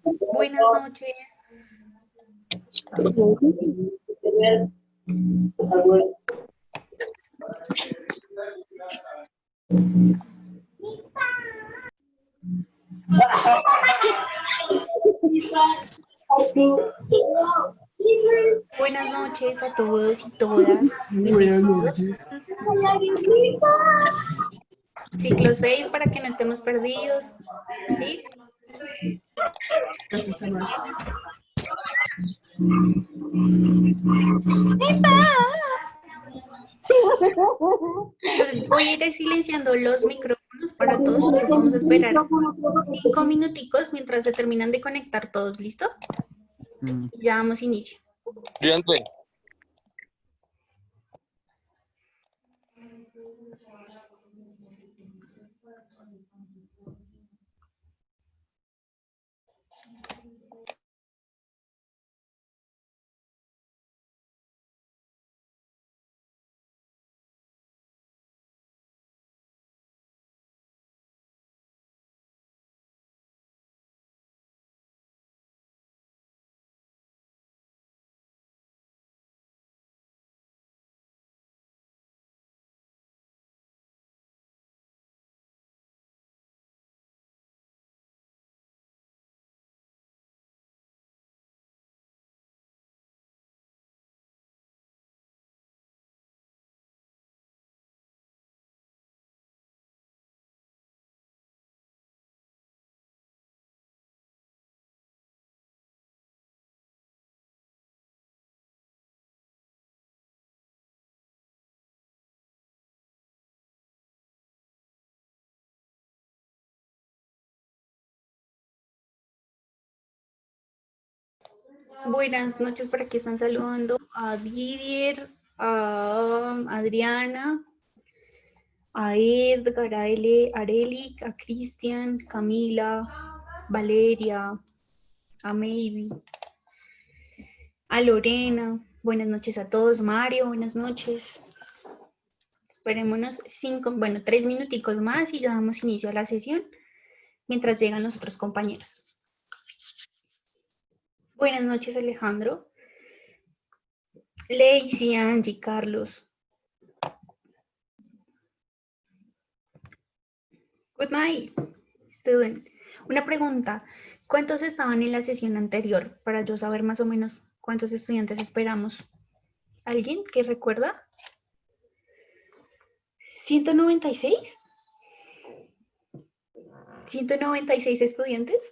Buenas noches. Buenas noches a todos y todas. Buenas Bienvenidos. noches. Ciclo 6 para que no estemos perdidos. ¿Sí? Entonces voy a ir silenciando los micrófonos para todos. Entonces vamos a esperar 5 minuticos mientras se terminan de conectar todos. ¿Listo? Ya damos inicio. Estudiante, Buenas noches, por aquí están saludando a Didier, a Adriana, a Edgar, a Arelic, a Cristian, Camila, Valeria, a Maybe, a Lorena. Buenas noches a todos. Mario, buenas noches. Esperémonos 3 minuticos más y ya damos inicio a la sesión mientras llegan los otros compañeros. Buenas noches, Alejandro. Lacey, Angie, Carlos. Good night, student. Una pregunta. ¿Cuántos estaban en la sesión anterior? Para yo saber más o menos cuántos estudiantes esperamos. ¿Alguien que recuerda? ¿196? ¿196 estudiantes?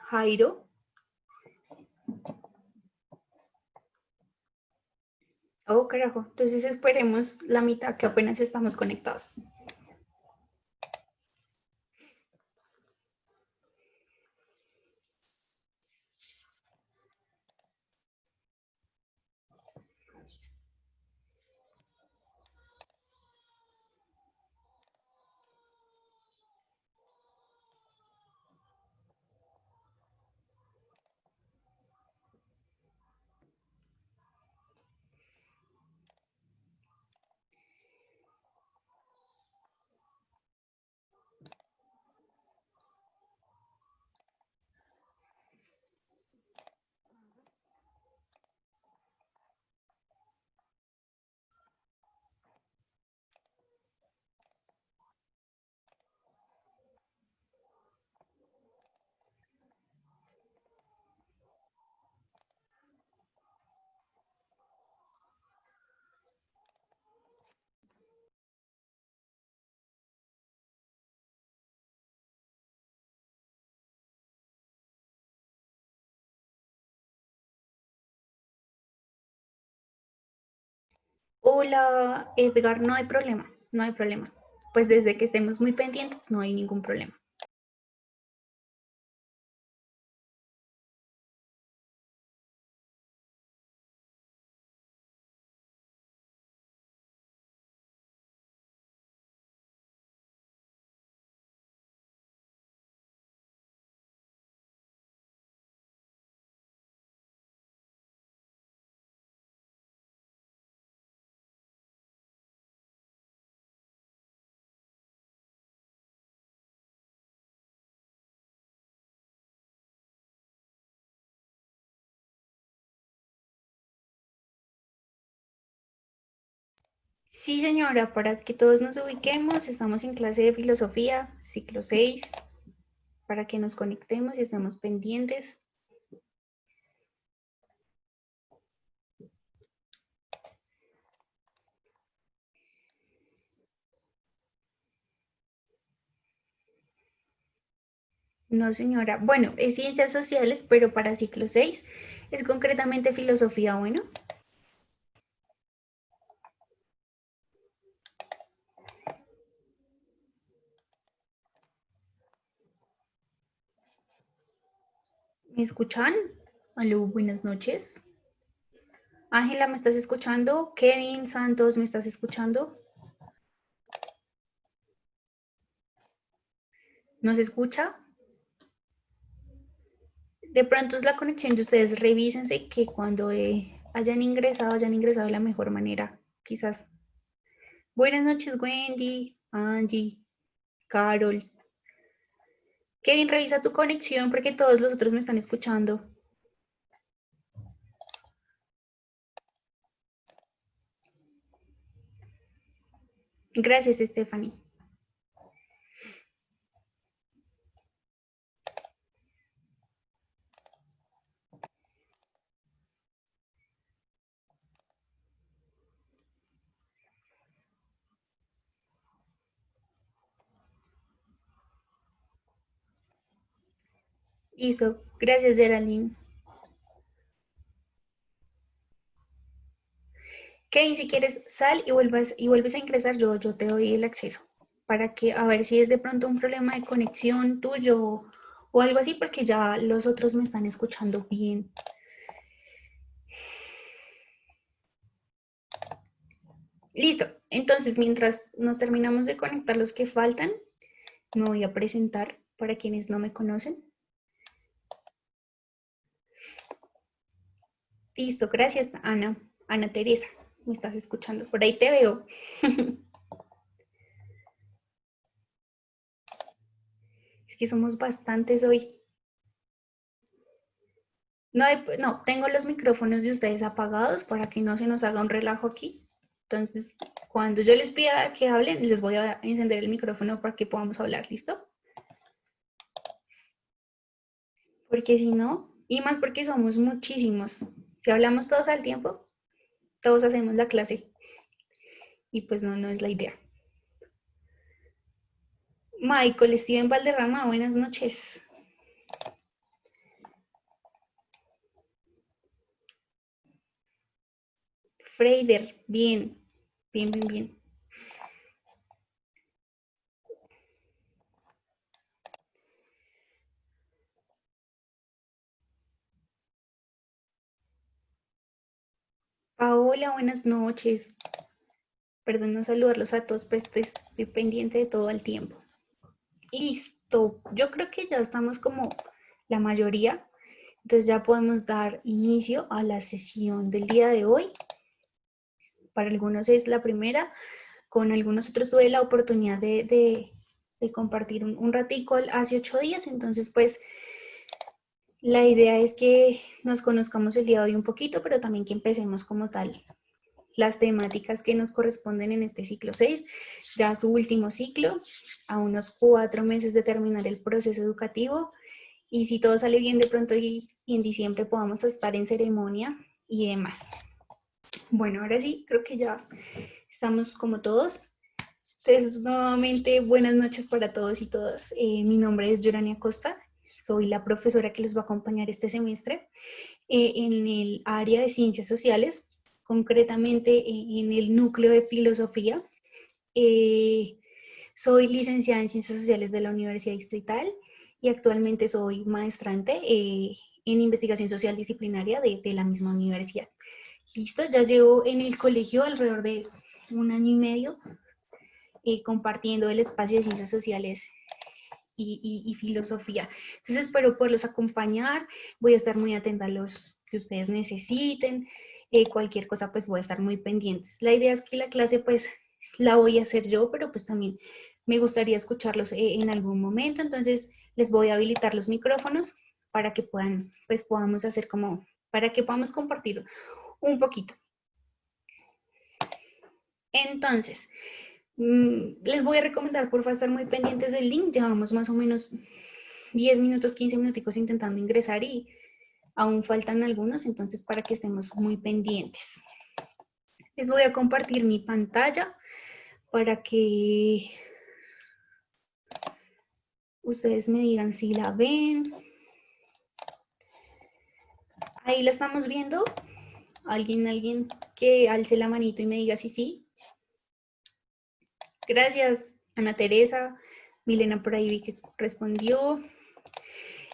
Jairo. Oh, carajo. Entonces esperemos la mitad que apenas estamos conectados. Hola, Edgar, no hay problema, no hay problema. Pues desde que estemos muy pendientes no hay ningún problema. Sí, señora, para que todos nos ubiquemos, estamos en clase de filosofía, ciclo 6, para que nos conectemos y estemos pendientes. No, señora. Bueno, es ciencias sociales, pero para ciclo 6 es concretamente filosofía, bueno. ¿Me escuchan? Aló, buenas noches. Ángela, ¿me estás escuchando? Kevin Santos, ¿me estás escuchando? ¿Nos escucha? De pronto es la conexión de ustedes. Revísense que cuando hayan ingresado de la mejor manera. Quizás. Buenas noches, Wendy, Angie, Carol. Kevin, revisa tu conexión porque todos los otros me están escuchando. Gracias, Stephanie. Listo. Gracias, Geraldine. Kevin, si quieres, sal y vuelves a ingresar, yo te doy el acceso para que a ver si es de pronto un problema de conexión tuyo o algo así, porque ya los otros me están escuchando bien. Listo. Entonces, mientras nos terminamos de conectar los que faltan, me voy a presentar para quienes no me conocen. Listo, gracias, Ana. Ana Teresa, me estás escuchando. Por ahí te veo. Es que somos bastantes hoy. No, no, tengo los micrófonos de ustedes apagados para que no se nos haga un relajo aquí. Entonces, cuando yo les pida que hablen, les voy a encender el micrófono para que podamos hablar, ¿listo? Porque si no, y más porque somos muchísimos. Si hablamos todos al tiempo, todos hacemos la clase. Y pues no, no es la idea. Michael Steven Valderrama, buenas noches. Freider, bien, bien, bien, bien. Paola, buenas noches. Perdón no saludarlos a todos, pero estoy pendiente de todo el tiempo. Listo, yo creo que ya estamos como la mayoría, entonces ya podemos dar inicio a la sesión del día de hoy. Para algunos es la primera, con algunos otros tuve la oportunidad de compartir un ratico hace 8 días, entonces pues la idea es que nos conozcamos el día de hoy un poquito, pero también que empecemos como tal las temáticas que nos corresponden en este ciclo 6, ya su último ciclo, a unos 4 meses de terminar el proceso educativo, y si todo sale bien de pronto y en diciembre podamos estar en ceremonia y demás. Bueno, ahora sí, creo que ya estamos como todos. Entonces, nuevamente, buenas noches para todos y todas. Mi nombre es Yorania Costa, soy la profesora que les va a acompañar este semestre en el área de ciencias sociales, concretamente en el núcleo de filosofía. Soy licenciada en ciencias sociales de la Universidad Distrital y actualmente soy maestrante en investigación social disciplinaria de la misma universidad. Listo, ya llevo en el colegio alrededor de 1 año y medio compartiendo el espacio de ciencias sociales y filosofía. Entonces espero poderlos acompañar, voy a estar muy atenta a los que ustedes necesiten, cualquier cosa pues voy a estar muy pendientes. La idea es que la clase pues la voy a hacer yo, pero pues también me gustaría escucharlos en algún momento, entonces les voy a habilitar los micrófonos para que puedan, pues podamos hacer como, para que podamos compartir un poquito. Entonces, les voy a recomendar, por favor, estar muy pendientes del link. Llevamos más o menos 10 minutos, 15 minuticos intentando ingresar y aún faltan algunos, entonces para que estemos muy pendientes. Les voy a compartir mi pantalla para que ustedes me digan si la ven. Ahí la estamos viendo. Alguien que alce la manito y me diga si sí. Gracias, Ana Teresa. Milena por ahí vi que respondió.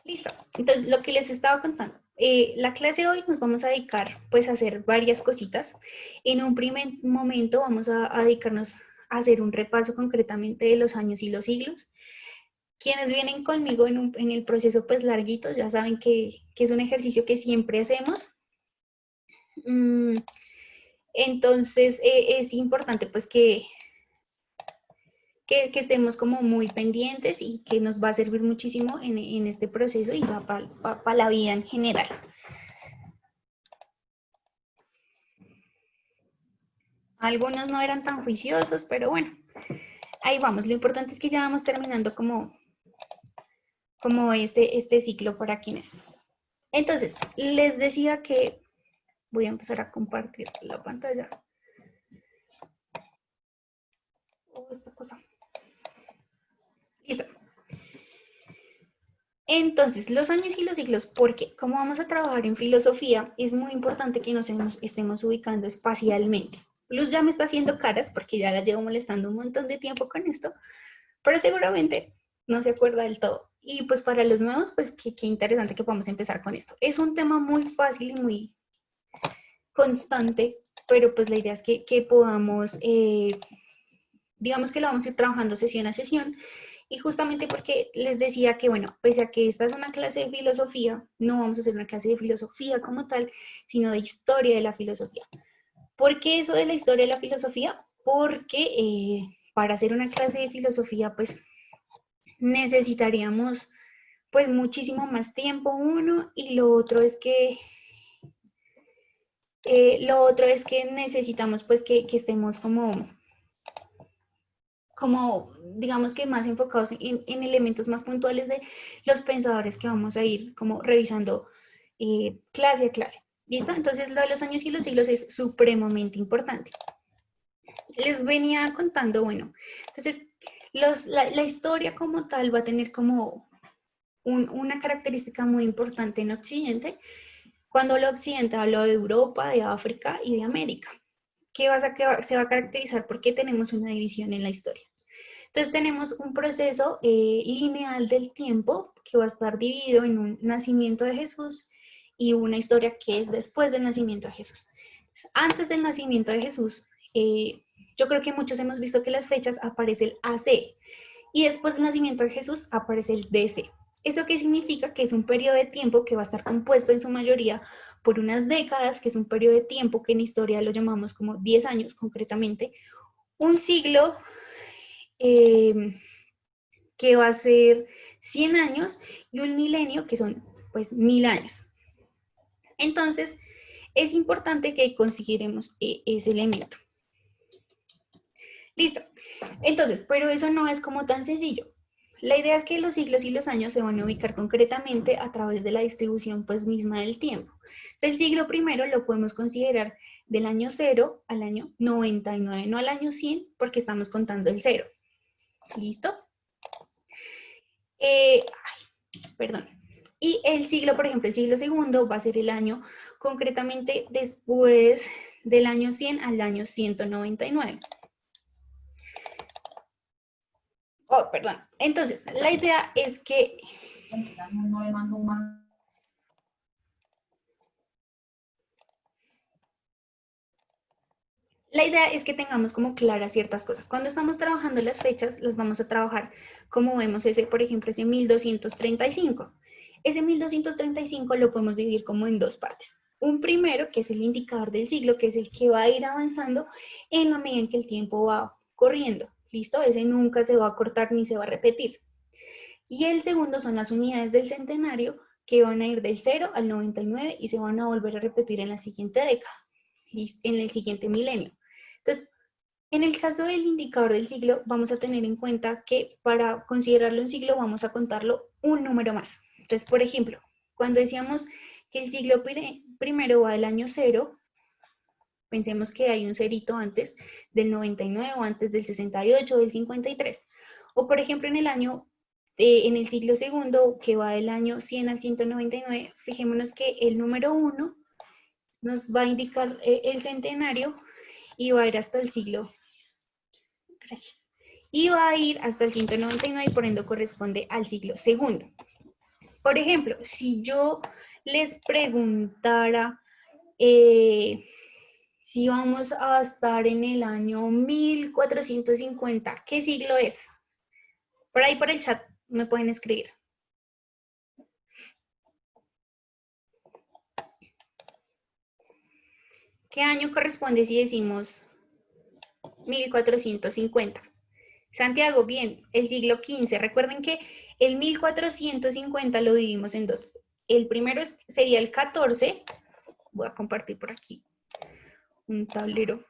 Listo. Entonces, lo que les estaba contando. La clase de hoy nos vamos a dedicar pues a hacer varias cositas. En un primer momento vamos a dedicarnos a hacer un repaso concretamente de los años y los siglos. Quienes vienen conmigo en el proceso pues larguitos ya saben que es un ejercicio que siempre hacemos. Entonces es importante pues que estemos como muy pendientes y que nos va a servir muchísimo en este proceso y ya para la vida en general. Algunos no eran tan juiciosos, pero bueno, ahí vamos. Lo importante es que ya vamos terminando como este ciclo para quienes. Entonces, les decía que voy a empezar a compartir la pantalla. Oh, esta cosa. Listo. Entonces, los años y los siglos, porque como vamos a trabajar en filosofía, es muy importante que nos estemos ubicando espacialmente. Luz ya me está haciendo caras porque ya la llevo molestando un montón de tiempo con esto, pero seguramente no se acuerda del todo. Y pues para los nuevos, pues qué interesante que podamos empezar con esto. Es un tema muy fácil y muy constante, pero pues la idea es que podamos, digamos que lo vamos a ir trabajando sesión a sesión. Y justamente porque les decía que, bueno, pese a que esta es una clase de filosofía, no vamos a hacer una clase de filosofía como tal, sino de historia de la filosofía. ¿Por qué eso de la historia de la filosofía? Porque para hacer una clase de filosofía, pues necesitaríamos pues muchísimo más tiempo, uno, y lo otro es que necesitamos pues que estemos como digamos que más enfocados en elementos más puntuales de los pensadores que vamos a ir como revisando clase a clase. ¿Listo? Entonces lo de los años y los siglos es supremamente importante. Les venía contando, bueno, entonces la historia como tal va a tener como una característica muy importante en Occidente. Cuando hablo de Occidente hablo de Europa, de África y de América. ¿Qué se va a caracterizar? Porque tenemos una división en la historia. Entonces tenemos un proceso lineal del tiempo que va a estar dividido en un nacimiento de Jesús y una historia que es después del nacimiento de Jesús. Entonces, antes del nacimiento de Jesús, yo creo que muchos hemos visto que las fechas aparece el AC y después del nacimiento de Jesús aparece el DC. ¿Eso qué significa? Que es un periodo de tiempo que va a estar compuesto en su mayoría por unas décadas, que es un periodo de tiempo que en historia lo llamamos como 10 años concretamente, un siglo que va a ser 100 años y un milenio que son pues 1000 años. Entonces, es importante que consideremos ese elemento. Listo. Entonces, pero eso no es como tan sencillo. La idea es que los siglos y los años se van a ubicar concretamente a través de la distribución pues misma del tiempo. El siglo primero lo podemos considerar del año 0 al año 99, no al año 100 porque estamos contando el 0. ¿Listo? Perdón. Y el siglo, por ejemplo, el siglo segundo va a ser el año concretamente después del año 100 al año 199. Oh, perdón. Entonces, la idea es que... La idea es que tengamos como claras ciertas cosas. Cuando estamos trabajando las fechas, las vamos a trabajar como vemos ese, por ejemplo, ese 1235. Ese 1235 lo podemos dividir como en dos partes. Un primero, que es el indicador del siglo, que es el que va a ir avanzando en la medida en que el tiempo va corriendo. ¿Listo? Ese nunca se va a cortar ni se va a repetir. Y el segundo son las unidades del centenario, que van a ir del 0 al 99 y se van a volver a repetir en la siguiente década, en el siguiente milenio. Entonces, En el caso del indicador del siglo, vamos a tener en cuenta que para considerarlo un siglo vamos a contarlo un número más. Entonces, por ejemplo, cuando decíamos que el siglo primero va del año 0, pensemos que hay un cerito antes del 99 o antes del 68 o del 53. O por ejemplo en el año, en el siglo segundo, que va del año 100 al 199, fijémonos que el número 1 nos va a indicar el centenario y va a ir hasta el siglo. Gracias. Y va a ir hasta el 199 y por ende corresponde al siglo segundo. Por ejemplo, si yo les preguntara si vamos a estar en el año 1450, ¿qué siglo es? Por ahí por el chat me pueden escribir. ¿Qué año corresponde si decimos 1450? Santiago, bien, el siglo XV. Recuerden que el 1450 lo dividimos en dos. El primero sería el 14. Voy a compartir por aquí un tablero.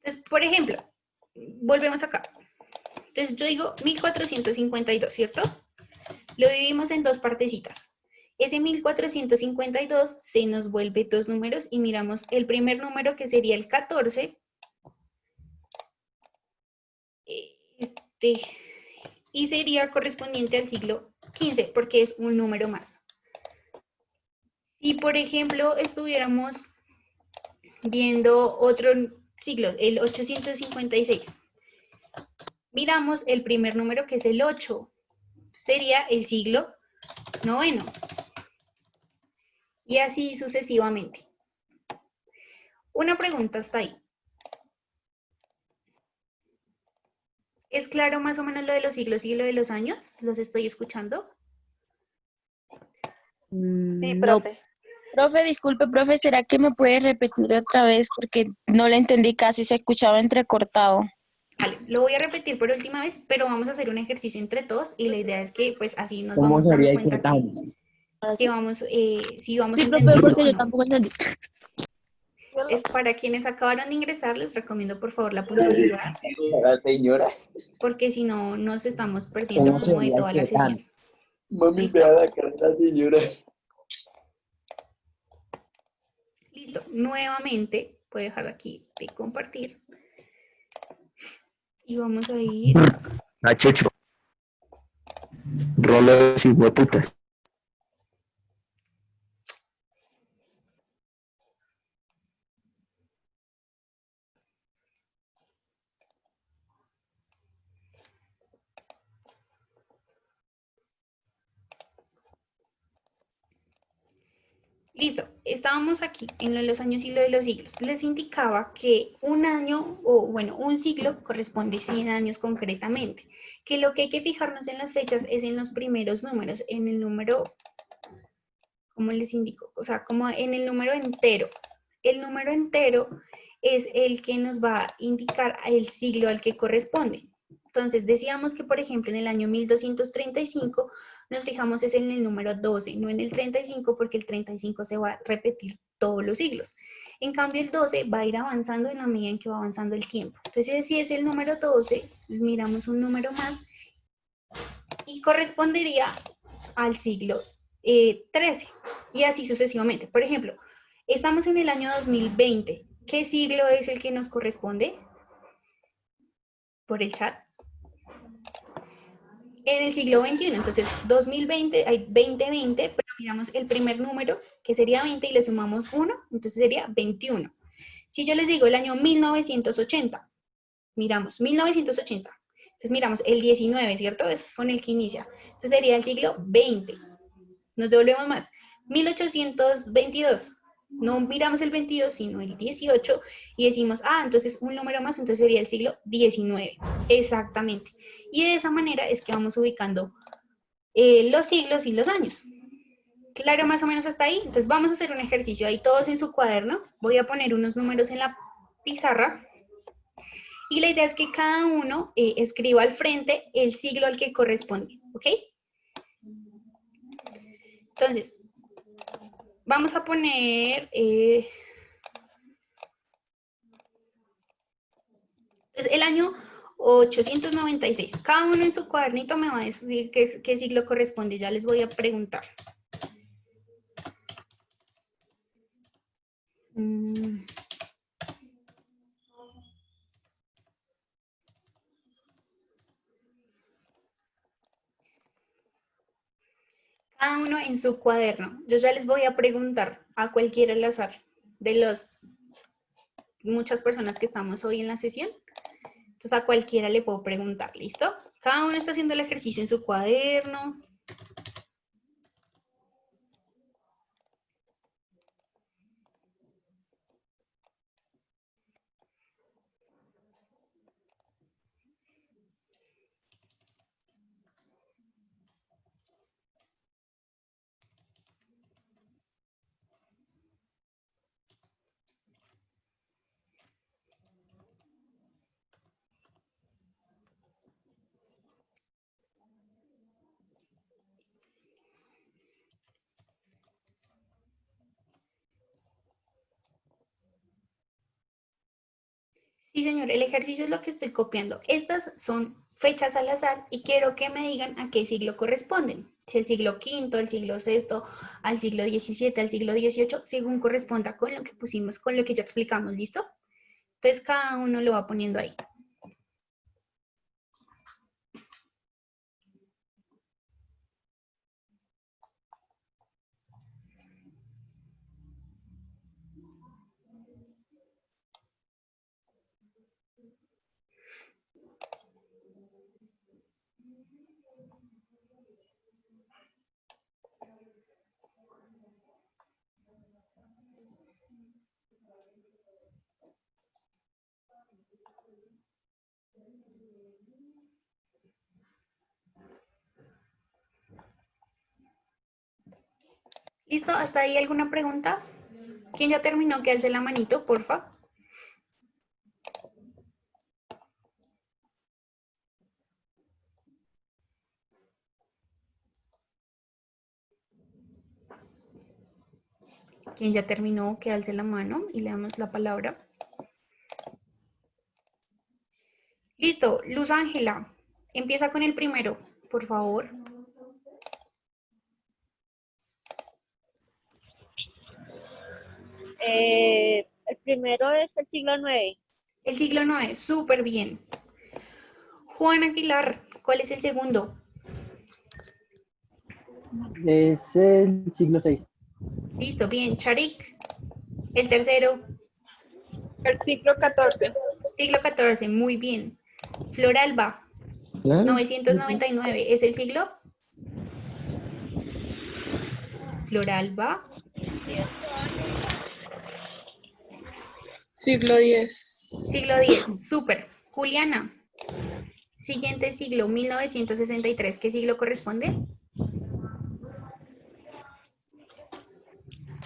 Entonces, por ejemplo, volvemos acá. Entonces yo digo 1452, ¿cierto? Lo dividimos en dos partecitas. Ese 1452 se nos vuelve dos números y miramos el primer número que sería el 14. Y sería correspondiente al siglo XV porque es un número más. Si por ejemplo estuviéramos viendo otro siglo, el 856, miramos el primer número que es el 8, sería el siglo IX. Y así sucesivamente. Una pregunta hasta ahí. ¿Es claro más o menos lo de los siglos y lo de los años? ¿Los estoy escuchando? Sí, No. profe. Profe, disculpe, profe, ¿será que me puede repetir otra vez? Porque no le entendí casi, se escuchaba entrecortado. Vale, lo voy a repetir por última vez, pero vamos a hacer un ejercicio entre todos y la idea es que pues así nos ¿Cómo vamos dando sería cuenta inquietante? que vamos, si vamos Sí, profe, entendiendo porque o yo no. tampoco entendí. Es para quienes acabaron de ingresar, les recomiendo por favor la puntualidad, La señora. porque si no, nos estamos perdiendo ¿Cómo como de sería toda la sesión. inquietante? Mami, ¿Listo? me da la cara la señora. Listo. Nuevamente, voy a dejar aquí de compartir. Y vamos a ir. Achecho. Rolos y hueputas. Listo, estábamos aquí en los años y lo de los siglos. Les indicaba que un año, o bueno, un siglo corresponde a 100 años concretamente. Que lo que hay que fijarnos en las fechas es en los primeros números, en el número, ¿cómo les indico? O sea, como en el número entero. El número entero es el que nos va a indicar el siglo al que corresponde. Entonces, decíamos que, por ejemplo, en el año 1235 nos fijamos es en el número 12, no en el 35, porque el 35 se va a repetir todos los siglos. En cambio, el 12 va a ir avanzando en la medida en que va avanzando el tiempo. Entonces, si es el número 12, miramos un número más y correspondería al siglo 13 y así sucesivamente. Por ejemplo, estamos en el año 2020. ¿Qué siglo es el que nos corresponde? Por el chat. En el siglo XXI, entonces 2020, hay 2020, pero miramos el primer número, que sería 20, y le sumamos 1, entonces sería 21. Si yo les digo el año 1980, miramos 1980, entonces miramos el 19, ¿cierto? Es con el que inicia. Entonces sería el siglo XX. Nos devolvemos más. 1822. No miramos el 22, sino el 18 y decimos, ah, entonces un número más, entonces sería el siglo XIX. Exactamente. Y de esa manera es que vamos ubicando los siglos y los años. Claro, más o menos hasta ahí. Entonces vamos a hacer un ejercicio ahí todos en su cuaderno. Voy a poner unos números en la pizarra. Y la idea es que cada uno escriba al frente el siglo al que corresponde. ¿Ok? Entonces, vamos a poner Entonces, el año 896. Cada uno en su cuadernito me va a decir qué siglo corresponde. Ya les voy a preguntar. Cada uno en su cuaderno. Yo ya les voy a preguntar a cualquiera al azar de las muchas personas que estamos hoy en la sesión. Entonces a cualquiera le puedo preguntar, ¿listo? Cada uno está haciendo el ejercicio en su cuaderno. Sí, señor, el ejercicio es lo que estoy copiando. Estas son fechas al azar y quiero que me digan a qué siglo corresponden. Si el siglo V, al siglo VI, al siglo XVII, al siglo XVIII, según corresponda con lo que pusimos, con lo que ya explicamos, ¿listo? Entonces cada uno lo va poniendo ahí. ¿Listo? ¿Hasta ahí alguna pregunta? ¿Quién ya terminó? Que alce la manito, porfa. ¿Quién ya terminó? Que alce la mano y le damos la palabra. Listo, Luz Ángela, empieza con el primero, por favor. El primero es el siglo IX. El siglo IX, súper bien. Juan Aguilar, ¿cuál es el segundo? Es el siglo VI. Listo, bien. Charik, el tercero. El siglo XIV. Siglo XIV, muy bien. Floralba, 999, ¿es el siglo? Floralba, Siglo X. siglo X, súper. Juliana, siguiente siglo, 1963, ¿qué siglo corresponde?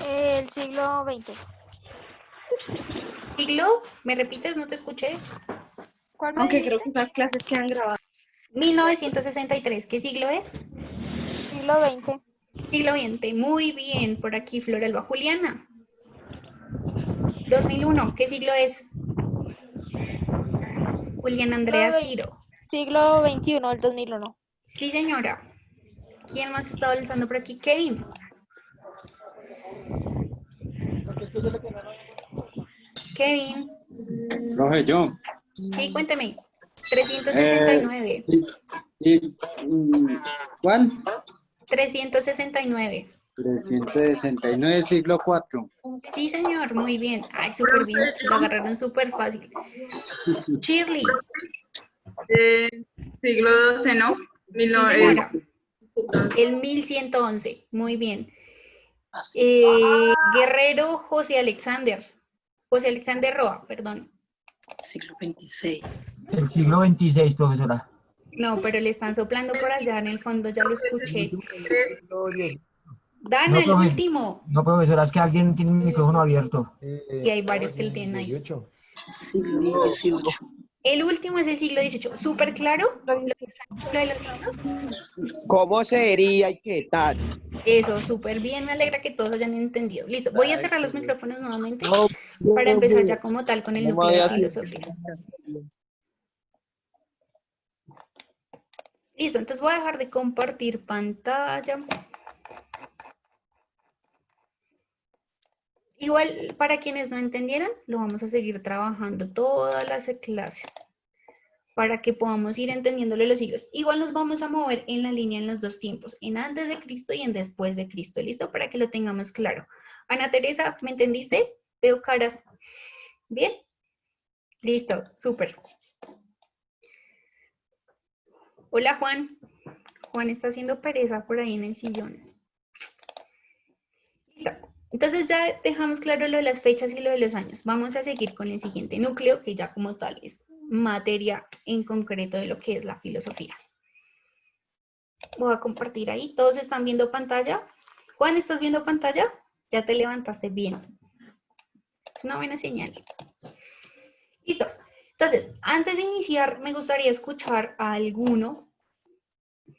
El siglo XX. ¿Siglo? ¿Me repites? No te escuché. ¿Cuál me Aunque dijiste? creo que estas clases quedan grabadas. 1963, ¿qué siglo es? Siglo XX. Siglo XX, muy bien. Por aquí, Floralba. Juliana, 2001, ¿qué siglo es? Juliana Andrea Ciro. Siglo XXI, el 2001. Sí, señora. ¿Quién más está alzando por aquí? Kevin. Kevin. Profe, yo. Sí, cuénteme. 369. ¿Cuál? 369. 369, siglo IV. Sí, señor, muy bien. Ay, súper bien. Lo agarraron súper fácil. Shirley. Siglo XII, ¿no? Sí, señora. El 1111. Muy bien. Guerrero José Alexander. José Alexander Roa, perdón. Siglo XXVI. El siglo XXVI, profesora. No, pero le están soplando por allá en el fondo, ya lo escuché. Dana, No, el profe. último. No, profesora, es que alguien tiene el micrófono abierto. Y hay varios que lo tienen ahí. Siglo XVIII. El último es el siglo XVIII. ¿Súper claro? ¿Lo de los siglos? ¿Cómo sería y qué tal? Eso, súper bien. Me alegra que todos hayan entendido. Listo. Voy a cerrar los micrófonos nuevamente para empezar ya como tal con el núcleo de filosofía. Listo, entonces voy a dejar de compartir pantalla. Igual, para quienes no entendieran, lo vamos a seguir trabajando todas las clases para que podamos ir entendiéndole los siglos. Igual nos vamos a mover en la línea en los dos tiempos, en antes de Cristo y en después de Cristo. ¿Listo? Para que lo tengamos claro. Ana Teresa, ¿me entendiste? Veo caras. ¿Bien? Listo, súper. Hola, Juan. Juan está haciendo pereza por ahí en el sillón. Listo. Entonces ya dejamos claro lo de las fechas y lo de los años. Vamos a seguir con el siguiente núcleo, que ya como tal es materia en concreto de lo que es la filosofía. Voy a compartir ahí. ¿Todos están viendo pantalla? Juan, ¿estás viendo pantalla? Ya te levantaste bien. Es una buena señal. Listo. Entonces, antes de iniciar, me gustaría escuchar a alguno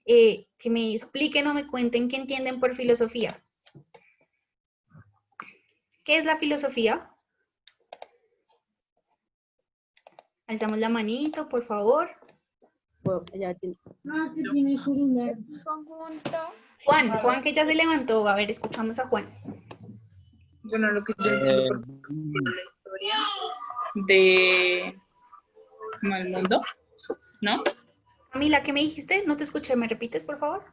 que me expliquen o me cuenten qué entienden por filosofía. ¿Qué es la filosofía? Alzamos la manito, por favor. Juan, que ya se levantó. A ver, escuchamos a Juan. Bueno, lo que yo entiendo por la historia de como el mundo, ¿no? Camila, ¿qué me dijiste? No te escuché, ¿me repites, por favor?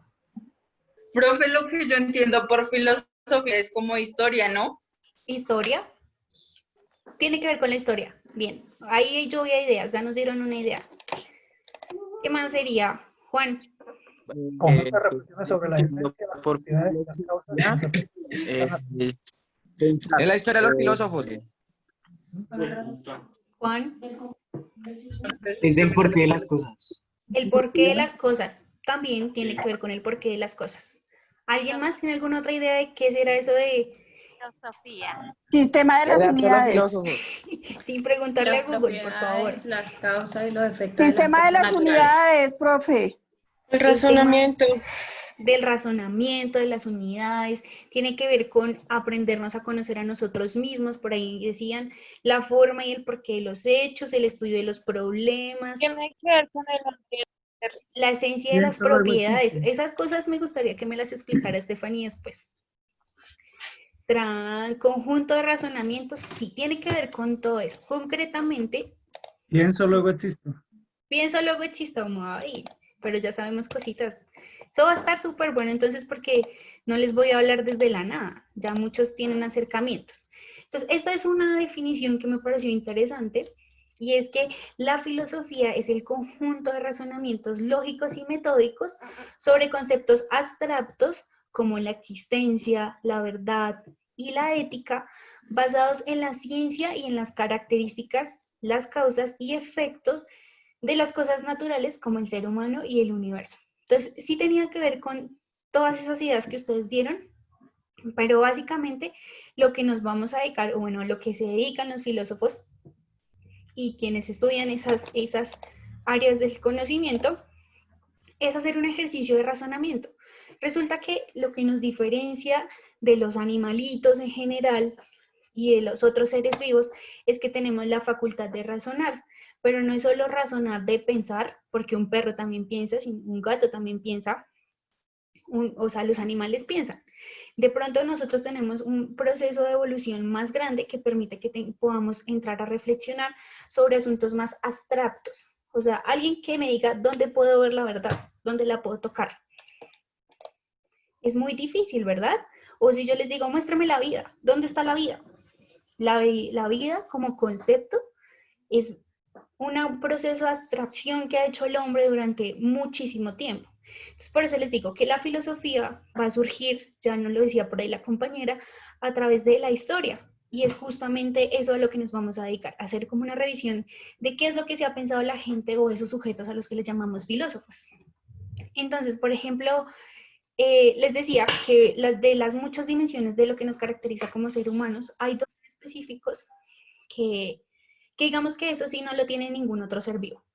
Profe, lo que yo entiendo por filosofía es como historia, ¿no? ¿Historia? Tiene que ver con la historia. Bien, ahí lluvia ideas, ya nos dieron una idea. ¿Qué más sería? Juan. Conjunto de reflexiones sobre la existencia, las por propiedades, las causas y las Es la historia de los filósofos. Juan. Es del porqué de las cosas. El porqué de las cosas. También tiene que ver con el porqué de las cosas. ¿Alguien más tiene alguna otra idea de qué será eso de Filosofía. Sistema de las Redactó los unidades. filósofos. sin preguntarle a Google, por favor? Las causas y los efectos. Sistema de las unidades, profe. El razonamiento. Del razonamiento, de las unidades, tiene que ver con aprendernos a conocer a nosotros mismos, por ahí decían, la forma y el porqué de los hechos, el estudio de los problemas, Tiene que ver con el la esencia de las propiedades. Esas cosas me gustaría que me las explicara Estefanía después. Conjunto de razonamientos, sí, tiene que ver con todo eso. Concretamente, Pienso, luego existo. pienso, luego existo, ay, pero ya sabemos cositas. Eso va a estar súper bueno, entonces, porque no les voy a hablar desde la nada. Ya muchos tienen acercamientos. Entonces, esta es una definición que me pareció interesante, y es que la filosofía es el conjunto de razonamientos lógicos y metódicos sobre conceptos abstractos como la existencia, la verdad y la ética, basados en la ciencia y en las características, las causas y efectos de las cosas naturales como el ser humano y el universo. Entonces, sí tenía que ver con todas esas ideas que ustedes dieron, pero básicamente lo que nos vamos a dedicar, o bueno, lo que se dedican los filósofos y quienes estudian esas áreas del conocimiento, es hacer un ejercicio de razonamiento. Resulta que lo que nos diferencia de los animalitos en general y de los otros seres vivos es que tenemos la facultad de razonar. Pero no es solo razonar de pensar, porque un perro también piensa, un gato también piensa, o sea, los animales piensan. De pronto nosotros tenemos un proceso de evolución más grande que permite que podamos entrar a reflexionar sobre asuntos más abstractos. O sea, alguien que me diga dónde puedo ver la verdad, dónde la puedo tocar. Es muy difícil, ¿verdad? O si yo les digo, muéstrame la vida, ¿dónde está la vida? La vida como concepto es un proceso de abstracción que ha hecho el hombre durante muchísimo tiempo. Entonces, por eso les digo que la filosofía va a surgir, ya no lo decía por ahí la compañera, a través de la historia. Y es justamente eso a lo que nos vamos a dedicar, a hacer como una revisión de qué es lo que se ha pensado la gente o esos sujetos a los que les llamamos filósofos. Entonces, por ejemplo, les decía que de las muchas dimensiones de lo que nos caracteriza como seres humanos, hay dos específicos que digamos que eso sí no lo tiene ningún otro ser vivo.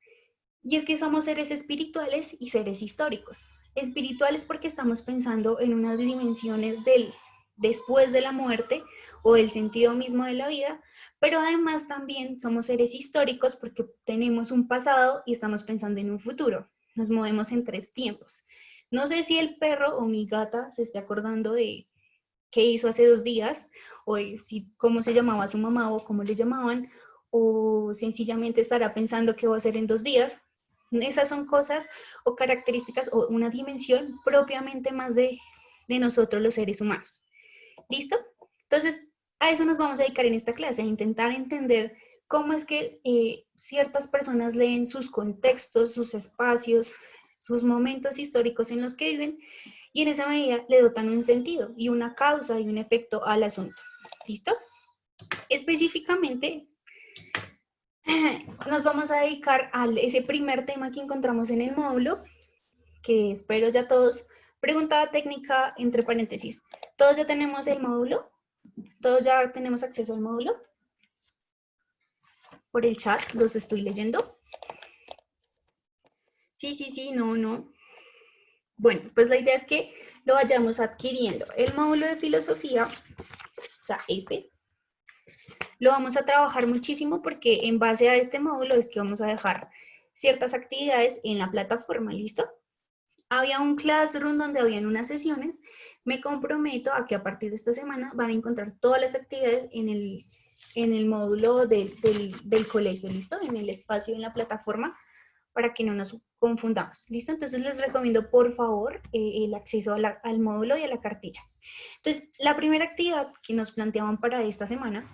Y es que somos seres espirituales y seres históricos. Espirituales porque estamos pensando en unas dimensiones del después de la muerte o el sentido mismo de la vida, pero además también somos seres históricos porque tenemos un pasado y estamos pensando en un futuro. nos movemos en 3 tiempos. No sé si el perro o mi gata se esté acordando de qué hizo hace 2 días, o cómo se llamaba su mamá o cómo le llamaban, o sencillamente estará pensando qué va a hacer en 2 días. Esas son cosas o características o una dimensión propiamente más de nosotros los seres humanos. ¿Listo? Entonces, a eso nos vamos a dedicar en esta clase, a intentar entender cómo es que ciertas personas leen sus contextos, sus espacios, sus momentos históricos en los que viven, y en esa medida le dotan un sentido y una causa y un efecto al asunto. ¿Listo? Específicamente, nos vamos a dedicar a ese primer tema que encontramos en el módulo, que espero ya todos, pregunta técnica entre paréntesis, ¿todos ya tenemos el módulo? ¿Todos ya tenemos acceso al módulo? Por el chat los estoy leyendo. Sí, no. Bueno, pues la idea es que lo vayamos adquiriendo. El módulo de filosofía, o sea, lo vamos a trabajar muchísimo porque en base a este módulo es que vamos a dejar ciertas actividades en la plataforma, ¿listo? Había un classroom donde habían unas sesiones. Me comprometo a que a partir de esta semana van a encontrar todas las actividades en el módulo del colegio, ¿listo? En el espacio, en la plataforma, para que no nos confundamos, ¿listo? Entonces les recomiendo, por favor, el acceso al módulo y a la cartilla. Entonces, la primera actividad que nos planteaban para esta semana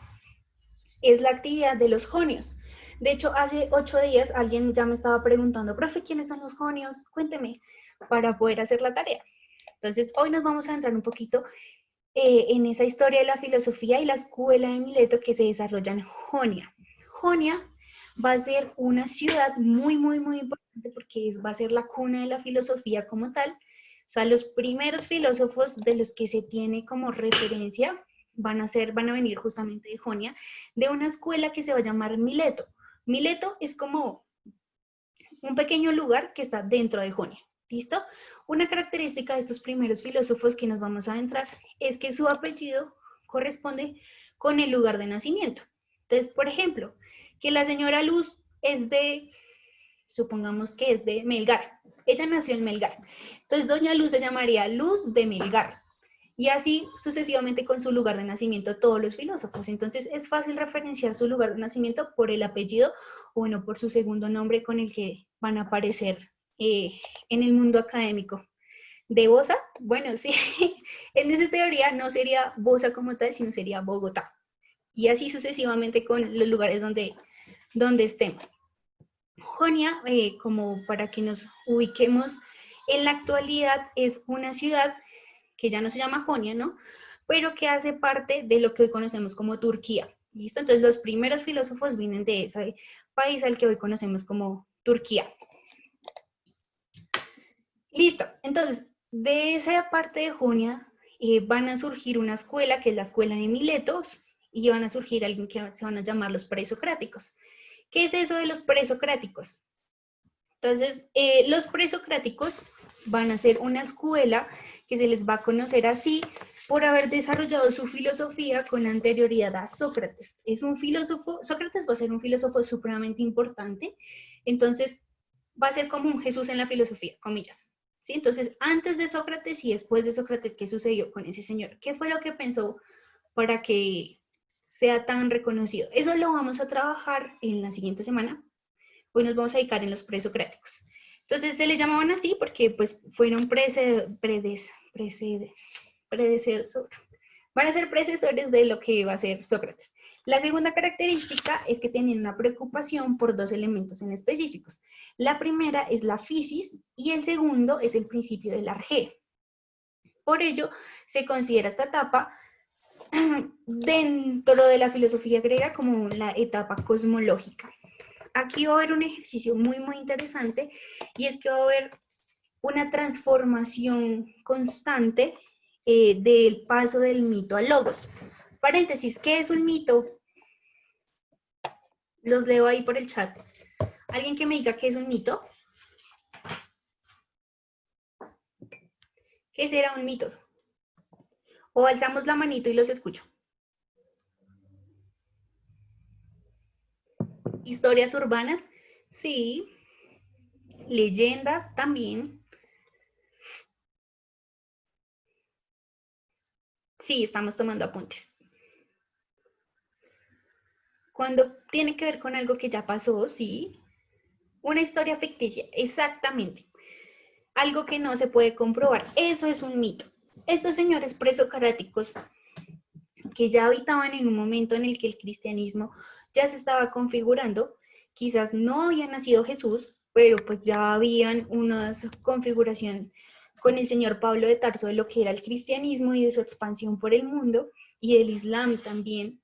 es la actividad de los jonios. De hecho, hace 8 días alguien ya me estaba preguntando, profe, ¿quiénes son los jonios? Cuénteme, para poder hacer la tarea. Entonces, hoy nos vamos a entrar un poquito en esa historia de la filosofía y la escuela de Mileto que se desarrolla en Jonia. Jonia va a ser una ciudad muy importante porque va a ser la cuna de la filosofía como tal. O sea, los primeros filósofos de los que se tiene como referencia van a venir justamente de Jonia, de una escuela que se va a llamar Mileto. Mileto es como un pequeño lugar que está dentro de Jonia. ¿Listo? Una característica de estos primeros filósofos que nos vamos a adentrar es que su apellido corresponde con el lugar de nacimiento. Entonces, por ejemplo, que la señora Luz es supongamos que es de Melgar. Ella nació en Melgar. Entonces, doña Luz se llamaría Luz de Melgar. Y así sucesivamente con su lugar de nacimiento todos los filósofos. Entonces, es fácil referenciar su lugar de nacimiento por el apellido o, bueno, por su segundo nombre con el que van a aparecer en el mundo académico. ¿De Bosa? Bueno, sí, en esa teoría no sería Bosa como tal, sino sería Bogotá. Y así sucesivamente con los lugares donde estemos. Jonia, como para que nos ubiquemos, en la actualidad es una ciudad que ya no se llama Jonia, ¿no? Pero que hace parte de lo que hoy conocemos como Turquía. ¿Listo? Entonces los primeros filósofos vienen de ese país al que hoy conocemos como Turquía. Listo, entonces, de esa parte de Jonia van a surgir una escuela, que es la escuela de Mileto, y van a surgir alguien que se van a llamar los presocráticos. ¿Qué es eso de los presocráticos? Entonces, los presocráticos van a ser una escuela que se les va a conocer así por haber desarrollado su filosofía con anterioridad a Sócrates. Es un filósofo, Sócrates va a ser un filósofo supremamente importante, entonces va a ser como un Jesús en la filosofía, comillas. ¿Sí? Entonces, antes de Sócrates y después de Sócrates, ¿qué sucedió con ese señor? ¿Qué fue lo que pensó para que sea tan reconocido? Eso lo vamos a trabajar en la siguiente semana. Hoy nos vamos a dedicar en los presocráticos. Entonces, se le llamaban así porque pues fueron van a ser predecesores de lo que va a ser Sócrates. La segunda característica es que tienen una preocupación por 2 elementos en específicos. La primera es la physis y el segundo es el principio del arjé. Por ello, se considera esta etapa dentro de la filosofía griega como la etapa cosmológica. Aquí va a haber un ejercicio muy interesante y es que va a haber una transformación constante del paso del mito al logos. Paréntesis, ¿qué es un mito? Los leo ahí por el chat. ¿Alguien que me diga qué es un mito? ¿Qué será un mito? O alzamos la manito y los escucho. ¿Historias urbanas? Sí. leyendas también. Sí, estamos tomando apuntes. Cuando tiene que ver con algo que ya pasó, sí. Una historia ficticia, exactamente. Algo que no se puede comprobar, eso es un mito. Estos señores presocráticos que ya habitaban en un momento en el que el cristianismo ya se estaba configurando, quizás no había nacido Jesús, pero pues ya habían una configuración con el señor Pablo de Tarso de lo que era el cristianismo y de su expansión por el mundo, y el Islam también,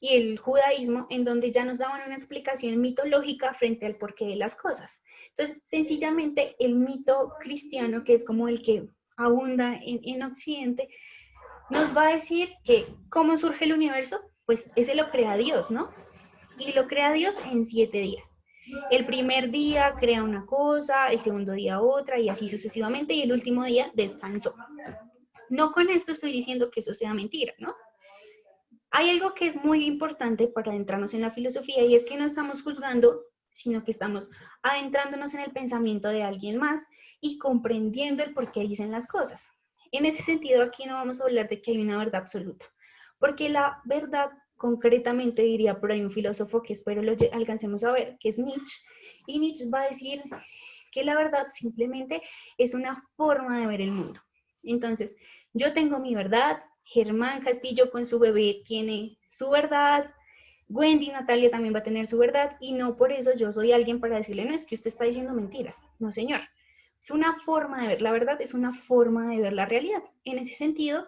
y el judaísmo, en donde ya nos daban una explicación mitológica frente al porqué de las cosas. Entonces, sencillamente, el mito cristiano, que es como el que abunda en Occidente, nos va a decir que ¿cómo surge el universo? Pues ese lo crea Dios, ¿no? Y lo crea Dios en 7 días. El primer día crea una cosa, el segundo día otra, y así sucesivamente, y el último día descansó. No con esto estoy diciendo que eso sea mentira, ¿no? Hay algo que es muy importante para adentrarnos en la filosofía, y es que no estamos juzgando, sino que estamos adentrándonos en el pensamiento de alguien más y comprendiendo el por qué dicen las cosas. En ese sentido, aquí no vamos a hablar de que hay una verdad absoluta, porque la verdad, concretamente diría por ahí un filósofo que espero lo alcancemos a ver, que es Nietzsche, y Nietzsche va a decir que la verdad simplemente es una forma de ver el mundo. Entonces, yo tengo mi verdad, Germán Castillo con su bebé tiene su verdad, Wendy Natalia también va a tener su verdad, y no por eso yo soy alguien para decirle, no, es que usted está diciendo mentiras. No, señor. Es una forma de ver la verdad, es una forma de ver la realidad. En ese sentido,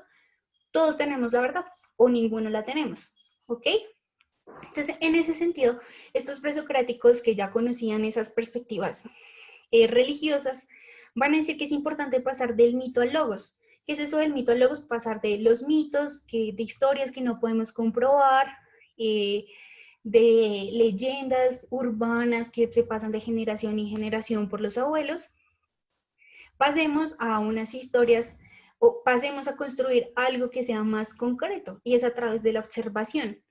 todos tenemos la verdad, o ninguno la tenemos, ¿ok? Entonces, en ese sentido, estos presocráticos que ya conocían esas perspectivas religiosas, van a decir que es importante pasar del mito al logos. ¿Qué es eso del mito al logos? Pasar de los mitos, de historias que no podemos comprobar, de leyendas urbanas que se pasan de generación en generación por los abuelos. Pasemos a unas historias, o pasemos a construir algo que sea más concreto, y es a través de la observación.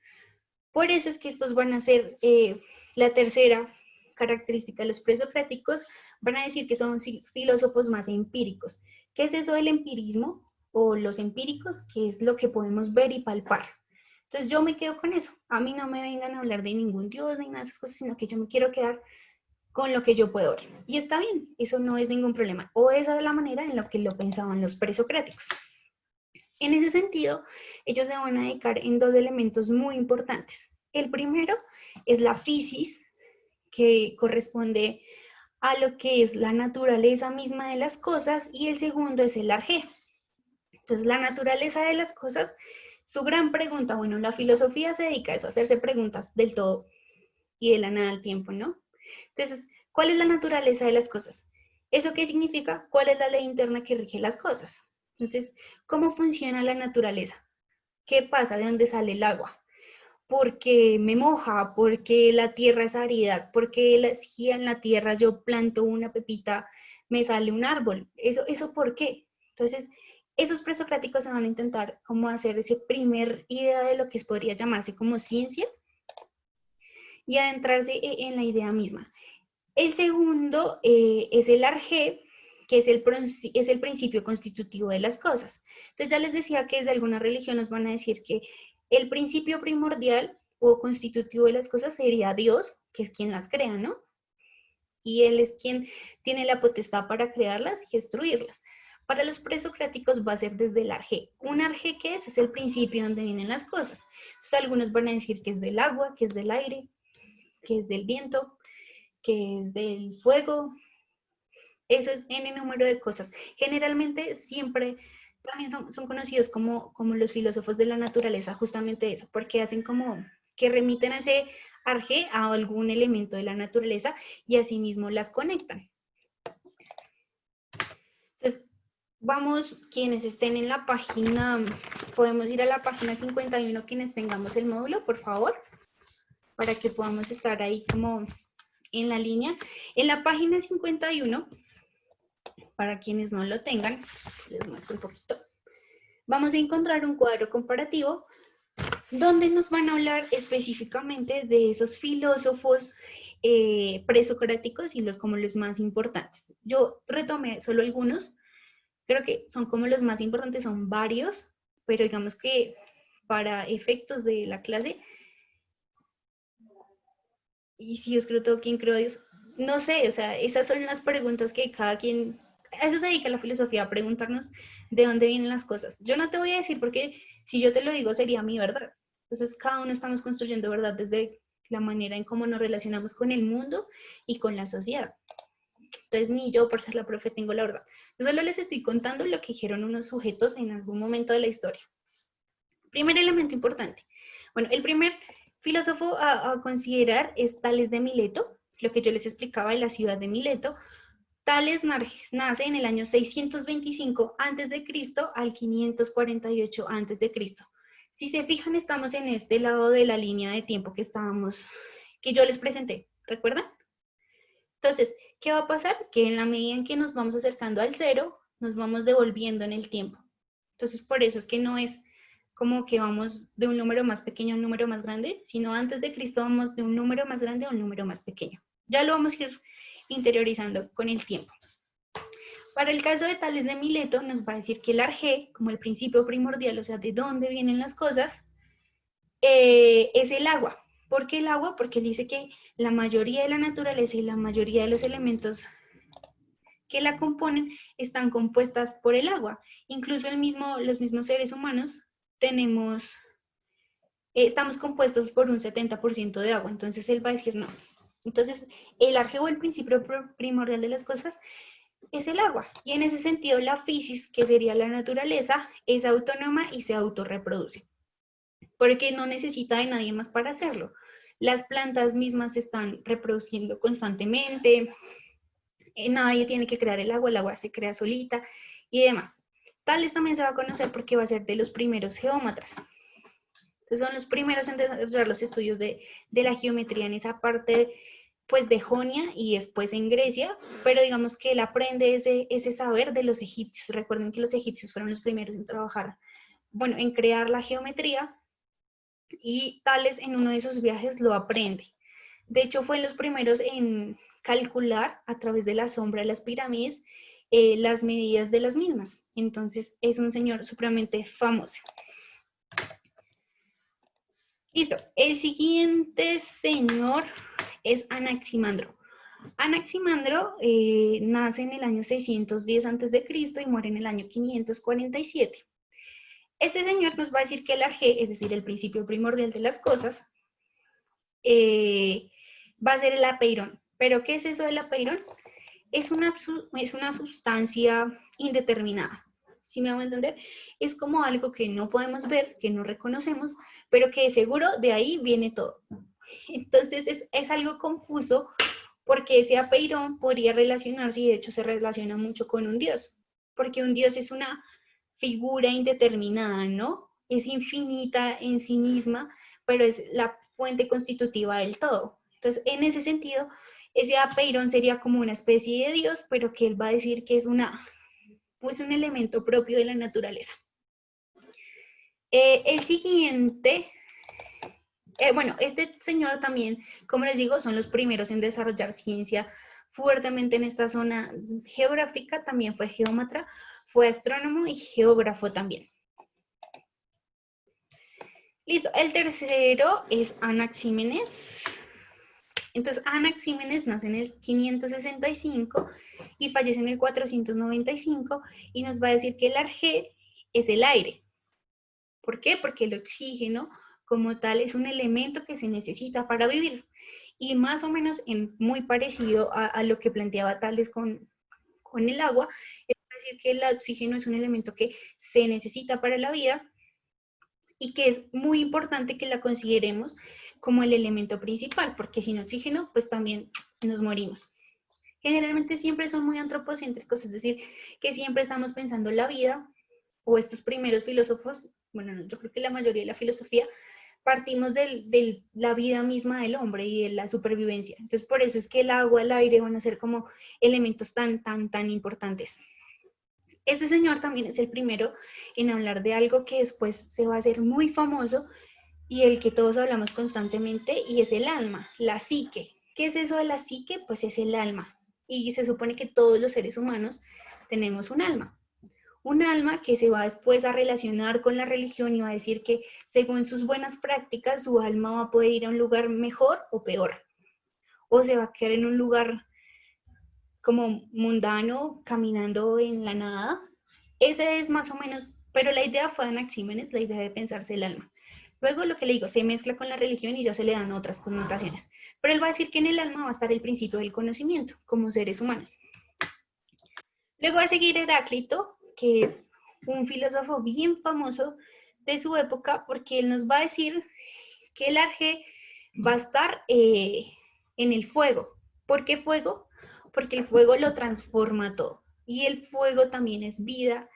Por eso es que estos van a ser la tercera característica de los presocráticos, van a decir que son filósofos más empíricos. ¿Qué es eso del empirismo? O los empíricos, que es lo que podemos ver y palpar. Entonces yo me quedo con eso. A mí no me vengan a hablar de ningún dios ni nada de esas cosas, sino que yo me quiero quedar con lo que yo puedo ver. Y está bien, eso no es ningún problema. O esa es la manera en la que lo pensaban los presocráticos. En ese sentido, ellos se van a dedicar en 2 elementos muy importantes. El primero es la physis, que corresponde a lo que es la naturaleza misma de las cosas, y el segundo es el arjé. Entonces, la naturaleza de las cosas, su gran pregunta, bueno, la filosofía se dedica a eso, a hacerse preguntas del todo y de la nada al tiempo, ¿no? Entonces, ¿cuál es la naturaleza de las cosas? ¿Eso qué significa? ¿Cuál es la ley interna que rige las cosas? Entonces, ¿cómo funciona la naturaleza? ¿Qué pasa? ¿De dónde sale el agua? ¿Por qué me moja? ¿Por qué la tierra es árida? ¿Por qué si en la tierra yo planto una pepita, me sale un árbol? ¿Eso por qué? Entonces, esos presocráticos se van a intentar como hacer ese primer idea de lo que podría llamarse como ciencia y adentrarse en la idea misma. El segundo es el arjé, que es el principio constitutivo de las cosas. Entonces ya les decía que desde alguna religión nos van a decir que el principio primordial o constitutivo de las cosas sería Dios, que es quien las crea, ¿no? Y Él es quien tiene la potestad para crearlas y destruirlas. Para los presocráticos va a ser desde el arjé. ¿Un arjé qué es? Es el principio donde vienen las cosas. Entonces algunos van a decir que es del agua, que es del aire, que es del viento, que es del fuego. Eso es n número de cosas. Generalmente siempre también son conocidos como los filósofos de la naturaleza, justamente eso, porque hacen como que remiten a ese arjé a algún elemento de la naturaleza y asimismo las conectan. Entonces, vamos, quienes estén en la página, podemos ir a la página 51, quienes tengamos el módulo, por favor, para que podamos estar ahí como en la línea. En la página 51, para quienes no lo tengan, les muestro un poquito. Vamos a encontrar un cuadro comparativo donde nos van a hablar específicamente de esos filósofos presocráticos y como los más importantes. Yo retomé solo algunos, creo que son como los más importantes, son varios, pero digamos que para efectos de la clase, y si Dios creó todo, ¿quién creó a Dios? No sé, o sea, esas son las preguntas que cada quien, a eso se dedica la filosofía, a preguntarnos de dónde vienen las cosas. Yo no te voy a decir porque si yo te lo digo sería mi verdad. Entonces cada uno estamos construyendo verdad desde la manera en cómo nos relacionamos con el mundo y con la sociedad. Entonces ni yo por ser la profe tengo la verdad. Yo solo les estoy contando lo que dijeron unos sujetos en algún momento de la historia. Primer elemento importante. Bueno, el primer filósofo a considerar es Tales de Mileto, lo que yo les explicaba de la ciudad de Mileto. Tales nace en el año 625 a.C. al 548 a.C. Si se fijan, estamos en este lado de la línea de tiempo que yo les presenté, ¿recuerdan? Entonces, ¿qué va a pasar? Que en la medida en que nos vamos acercando al cero, nos vamos devolviendo en el tiempo. Entonces, por eso es que no es como que vamos de un número más pequeño a un número más grande, sino antes de Cristo vamos de un número más grande a un número más pequeño. Ya lo vamos a ir interiorizando con el tiempo. Para el caso de Tales de Mileto, nos va a decir que el arjé, como el principio primordial, o sea, de dónde vienen las cosas, es el agua. ¿Por qué el agua? Porque él dice que la mayoría de la naturaleza y la mayoría de los elementos que la componen están compuestas por el agua. Incluso los mismos seres humanos estamos compuestos por un 70% de agua. Entonces él va a decir no. Entonces el arjé o el principio primordial de las cosas es el agua. Y en ese sentido la fisis, que sería la naturaleza, es autónoma y se autorreproduce. Porque no necesita de nadie más para hacerlo. Las plantas mismas se están reproduciendo constantemente, nadie tiene que crear el agua se crea solita y demás. Tales también se va a conocer porque va a ser de los primeros geómatras. Entonces son los primeros en desarrollar los estudios de la geometría en esa parte pues de Jonia y después en Grecia, pero digamos que él aprende ese saber de los egipcios. Recuerden que los egipcios fueron los primeros en trabajar, bueno, en crear la geometría, y Tales en uno de esos viajes lo aprende. De hecho fue los primeros en calcular a través de la sombra de las pirámides las medidas de las mismas. Entonces es un señor supremamente famoso. Listo, el siguiente señor es Anaximandro. Anaximandro nace en el año 610 a.C. y muere en el año 547. Este señor nos va a decir que el arjé, es decir, el principio primordial de las cosas, va a ser el apeirón. ¿Pero qué es eso del apeirón? Es una sustancia indeterminada. ¿Sí me hago entender? Es como algo que no podemos ver, que no reconocemos, pero que seguro de ahí viene todo. Entonces es algo confuso porque ese apeirón podría relacionarse, y de hecho se relaciona mucho con un dios, porque un dios es una figura indeterminada, ¿no? Es infinita en sí misma, pero es la fuente constitutiva del todo. Entonces, en ese sentido, ese apeirón sería como una especie de dios, pero que él va a decir que es un elemento propio de la naturaleza. El siguiente, bueno, este señor también, como les digo, son los primeros en desarrollar ciencia fuertemente en esta zona geográfica. También fue geómatra, fue astrónomo y geógrafo también. Listo, el tercero es Anaxímenes. Entonces, Anaxímenes nace en el 565 y fallece en el 495 y nos va a decir que el arjé es el aire. ¿Por qué? Porque el oxígeno como tal es un elemento que se necesita para vivir. Y más o menos muy parecido a lo que planteaba Tales con el agua, es decir que el oxígeno es un elemento que se necesita para la vida y que es muy importante que la consideremos como el elemento principal, porque sin oxígeno pues también nos morimos. Generalmente siempre son muy antropocéntricos, es decir, que siempre estamos pensando la vida, o estos primeros filósofos, bueno, yo creo que la mayoría de la filosofía, partimos de la vida misma del hombre y de la supervivencia. Entonces por eso es que el agua, el aire van a ser como elementos tan importantes. Este señor también es el primero en hablar de algo que después se va a hacer muy famoso y el que todos hablamos constantemente, y es el alma, la psique. ¿Qué es eso de la psique? Pues es el alma. Y se supone que todos los seres humanos tenemos un alma. Un alma que se va después a relacionar con la religión y va a decir que según sus buenas prácticas, su alma va a poder ir a un lugar mejor o peor. O se va a quedar en un lugar como mundano, caminando en la nada. Ese es más o menos, pero la idea fue de Anaxímenes, la idea de pensarse el alma. Luego lo que le digo, se mezcla con la religión y ya se le dan otras connotaciones. Pero él va a decir que en el alma va a estar el principio del conocimiento, como seres humanos. Luego va a seguir Heráclito, que es un filósofo bien famoso de su época, porque él nos va a decir que el Arge va a estar en el fuego. ¿Por qué fuego? Porque el fuego lo transforma todo. Y el fuego también es vida,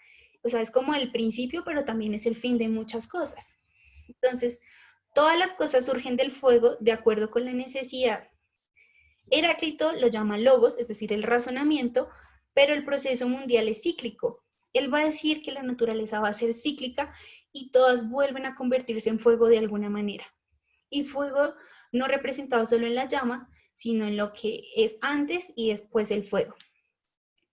o sea, es como el principio, pero también es el fin de muchas cosas. Entonces, todas las cosas surgen del fuego de acuerdo con la necesidad. Heráclito lo llama logos, es decir, el razonamiento, pero el proceso mundial es cíclico. Él va a decir que la naturaleza va a ser cíclica y todas vuelven a convertirse en fuego de alguna manera. Y fuego no representado solo en la llama, sino en lo que es antes y después el fuego.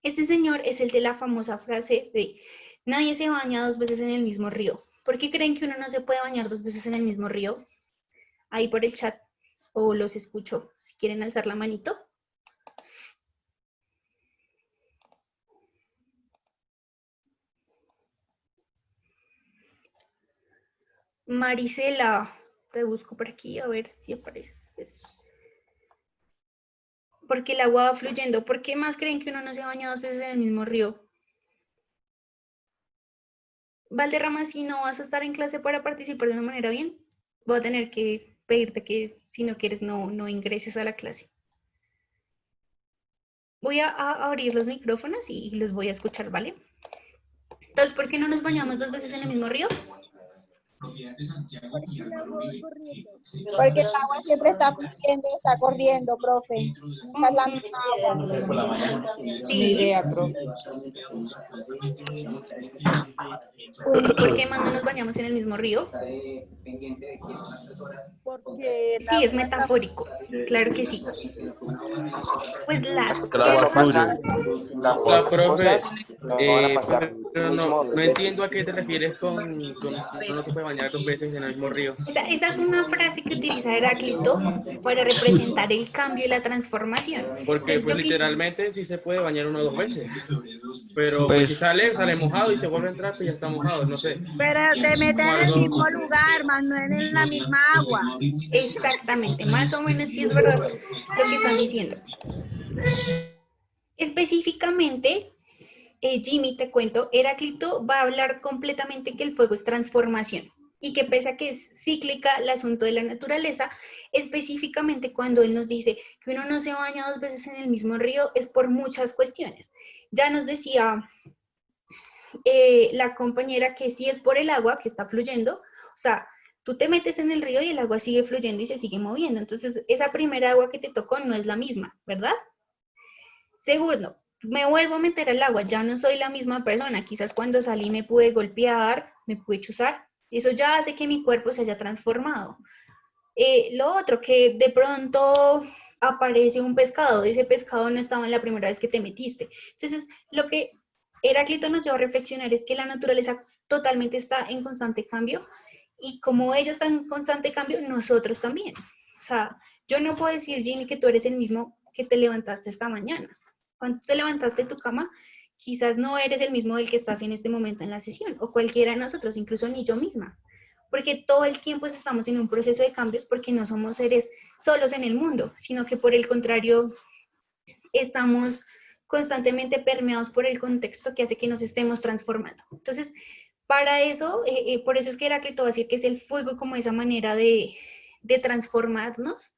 Este señor es el de la famosa frase de nadie se baña 2 veces en el mismo río. ¿Por qué creen que uno no se puede bañar 2 veces en el mismo río? Ahí por el chat, o los escucho, si quieren alzar la manito. Marisela, te busco por aquí a ver si apareces. Porque el agua va fluyendo. ¿Por qué más creen que uno no se baña 2 veces en el mismo río? Valderrama, si no vas a estar en clase para participar de una manera bien, voy a tener que pedirte que si no quieres no ingreses a la clase. Voy a abrir los micrófonos y los voy a escuchar, ¿vale? Entonces, ¿por qué no nos bañamos 2 veces en el mismo río? Porque el agua siempre está fluyendo, está corriendo, profe. Nunca es la misma agua. Sí. Ni idea, profe. ¿Por qué más no nos bañamos en el mismo río? Porque sí, es metafórico, claro que sí. Pues el agua fluye. Profe, pero no entiendo a qué te refieres con no se puede bañar 2 veces en el mismo río. Esa es una frase que utiliza Heráclito para representar el cambio y la transformación. Porque pues literalmente sí se puede bañar 1 o 2 veces. Pero pues, si sale mojado y se vuelve a entrar, pues ya está mojado, no sé. Pero se mete en el mismo lugar, más no en la misma agua. Exactamente, más o menos sí es verdad lo que están diciendo. Específicamente, Jimmy, te cuento, Heráclito va a hablar completamente que el fuego es transformación y que pese a que es cíclica el asunto de la naturaleza, específicamente cuando él nos dice que uno no se baña 2 veces en el mismo río es por muchas cuestiones. Ya nos decía la compañera que sí es por el agua que está fluyendo, o sea, tú te metes en el río y el agua sigue fluyendo y se sigue moviendo, entonces esa primera agua que te tocó no es la misma, ¿verdad? Segundo, me vuelvo a meter al agua, ya no soy la misma persona, quizás cuando salí me pude golpear, me pude chuzar, y eso ya hace que mi cuerpo se haya transformado. Lo otro, que de pronto aparece un pescado, ese pescado no estaba en la primera vez que te metiste. Entonces, lo que Heráclito nos lleva a reflexionar es que la naturaleza totalmente está en constante cambio, y como ella está en constante cambio, nosotros también. O sea, yo no puedo decir, Jimmy, que tú eres el mismo que te levantaste esta mañana. Cuando te levantaste de tu cama, quizás no eres el mismo del que estás en este momento en la sesión, o cualquiera de nosotros, incluso ni yo misma. Porque todo el tiempo estamos en un proceso de cambios porque no somos seres solos en el mundo, sino que por el contrario, estamos constantemente permeados por el contexto que hace que nos estemos transformando. Entonces, para eso, por eso es que Heráclito va a decir que es el fuego como esa manera de transformarnos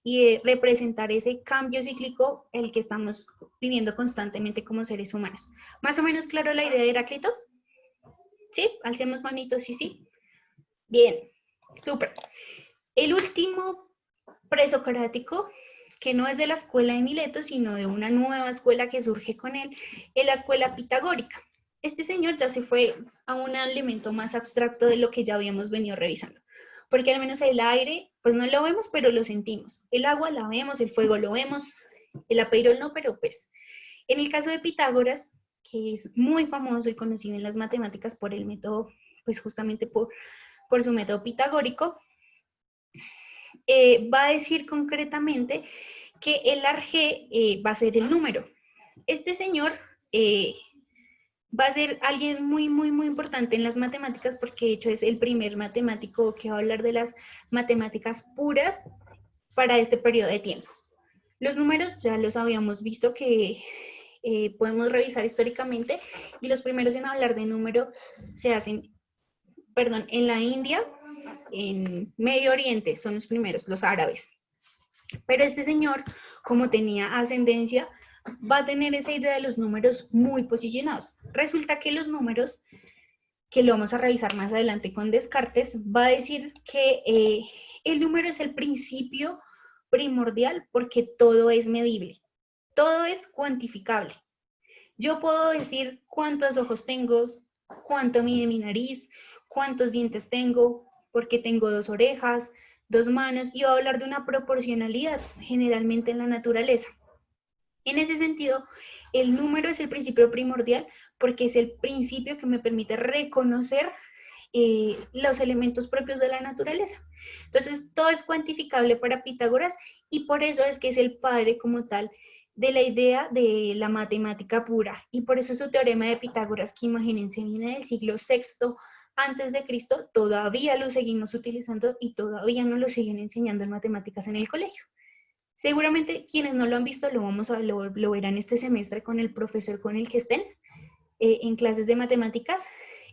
y de representar ese cambio cíclico el que estamos viviendo constantemente como seres humanos. ¿Más o menos claro la idea de Heráclito? ¿Sí? Alcemos manitos, sí. Bien, súper. El último presocrático, que no es de la escuela de Mileto, sino de una nueva escuela que surge con él, es la escuela pitagórica. Este señor ya se fue a un elemento más abstracto de lo que ya habíamos venido revisando, porque al menos el aire pues no lo vemos, pero lo sentimos. El agua la vemos, el fuego lo vemos, el apeirol no, pero pues. En el caso de Pitágoras, que es muy famoso y conocido en las matemáticas por el método, pues justamente por su método pitagórico, va a decir concretamente que el arjé va a ser el número. Este señor va a ser alguien muy, muy, muy importante en las matemáticas porque de hecho es el primer matemático que va a hablar de las matemáticas puras para este periodo de tiempo. Los números ya los habíamos visto que podemos revisar históricamente y los primeros en hablar de número se hacen, en la India, en Medio Oriente, son los primeros, los árabes. Pero este señor, como tenía ascendencia, va a tener esa idea de los números muy posicionados. Resulta que los números, que lo vamos a revisar más adelante con Descartes, va a decir que el número es el principio primordial porque todo es medible, todo es cuantificable. Yo puedo decir cuántos ojos tengo, cuánto mide mi nariz, cuántos dientes tengo, porque tengo 2 orejas, 2 manos, y va a hablar de una proporcionalidad generalmente en la naturaleza. En ese sentido, el número es el principio primordial porque es el principio que me permite reconocer los elementos propios de la naturaleza. Entonces, todo es cuantificable para Pitágoras y por eso es que es el padre como tal de la idea de la matemática pura. Y por eso su teorema de Pitágoras, que imagínense, viene del siglo VI antes de Cristo, todavía lo seguimos utilizando y todavía nos lo siguen enseñando en matemáticas en el colegio. Seguramente quienes no lo han visto lo verán este semestre con el profesor con el que estén en clases de matemáticas.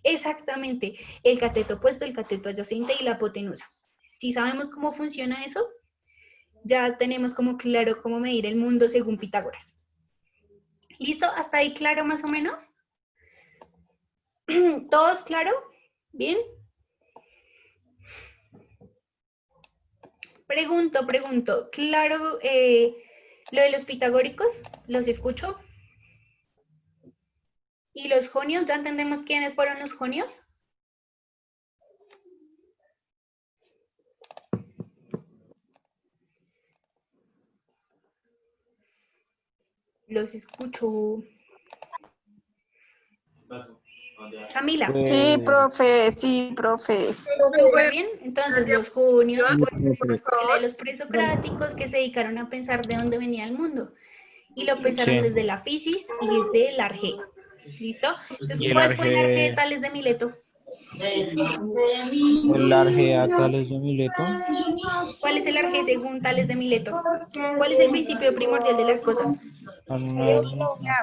Exactamente, el cateto opuesto, el cateto adyacente y la hipotenusa. Si sabemos cómo funciona eso, ya tenemos como claro cómo medir el mundo según Pitágoras. ¿Listo? ¿Hasta ahí claro más o menos? ¿Todos claro? ¿Bien? Pregunto. ¿Claro lo de los pitagóricos? ¿Los escucho? ¿Y los jonios? ¿Ya entendemos quiénes fueron los jonios? Los escucho. Camila. Sí, profe. ¿Súper bien? Entonces, los junios, los presocráticos que se dedicaron a pensar de dónde venía el mundo. Y lo pensaron desde la fisis y desde el arjé. ¿Listo? Entonces, ¿cuál fue el arjé de Tales de Mileto? El arjé a Tales de Mileto. ¿Cuál es el arjé según Tales de Mileto? ¿Cuál es el principio primordial de las cosas?